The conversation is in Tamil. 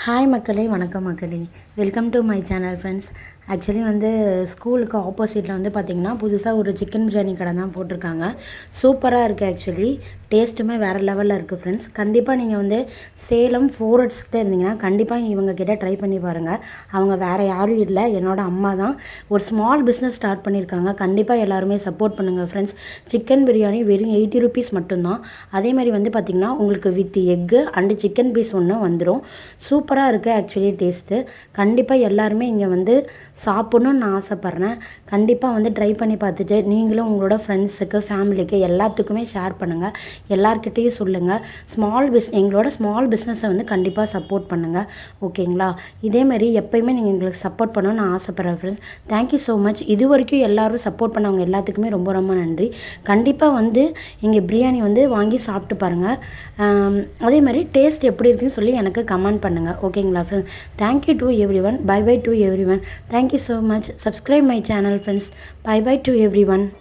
ஹாய் மக்களே, வணக்கம் மக்களே. Welcome to my channel friends. Actually ஸ்கூலுக்கு ஆப்போசிட்டில் பார்த்திங்கன்னா புதுசாக ஒரு சிக்கன் பிரியாணி கடை தான் போட்டிருக்காங்க. சூப்பராக இருக்குது. ஆக்சுவலி டேஸ்ட்டுமே வேறு லெவலில் இருக்குது ஃப்ரெண்ட்ஸ். கண்டிப்பாக நீங்கள் சேலம் 4X இருந்தீங்கன்னா கண்டிப்பாக இவங்கக்கிட்ட ட்ரை பண்ணி பாருங்கள். அவங்க வேறு யாரும் இல்லை, என்னோடய அம்மா தான். ஒரு ஸ்மால் பிஸ்னஸ் ஸ்டார்ட் பண்ணியிருக்காங்க. கண்டிப்பாக எல்லாருமே சப்போர்ட் பண்ணுங்கள் ஃப்ரெண்ட்ஸ். சிக்கன் பிரியாணி வெறும் 80 ருபீஸ் மட்டும்தான். அதேமாதிரி பார்த்திங்கன்னா உங்களுக்கு with egg and chicken piece ஒன்று வந்துடும். சூப்பராக இருக்குது ஆக்சுவலி டேஸ்ட்டு. கண்டிப்பாக எல்லாருமே இங்கே சாப்பிட்ணுன்னு நான் ஆசைப்பட்றேன். கண்டிப்பாக ட்ரை பண்ணி பார்த்துட்டு நீங்களும் உங்களோட ஃப்ரெண்ட்ஸுக்கு, ஃபேமிலிக்கு எல்லாத்துக்குமே ஷேர் பண்ணுங்கள். எல்லார்கிட்டையும் சொல்லுங்கள். எங்களோட ஸ்மால் பிஸ்னஸை கண்டிப்பாக சப்போர்ட் பண்ணுங்கள். ஓகேங்களா? இதேமாதிரி எப்போயுமே நீங்கள் எங்களுக்கு சப்போர்ட் பண்ணணும்னு நான் ஆசைப்பட்றேன் ஃப்ரெண்ட்ஸ். Thank you so much. இது வரைக்கும் எல்லோரும் சப்போர்ட் பண்ணவங்க எல்லாத்துக்குமே ரொம்ப ரொம்ப நன்றி. கண்டிப்பாக இங்கே பிரியாணி வாங்கி சாப்பிட்டு பாருங்கள். அதேமாதிரி டேஸ்ட் எப்படி இருக்குன்னு சொல்லி எனக்கு கமெண்ட் பண்ணுங்கள். ஓகேங்களா friends? Thank you to everyone. Bye bye to everyone. Thank you so much. Subscribe my channel friends. Bye bye to everyone.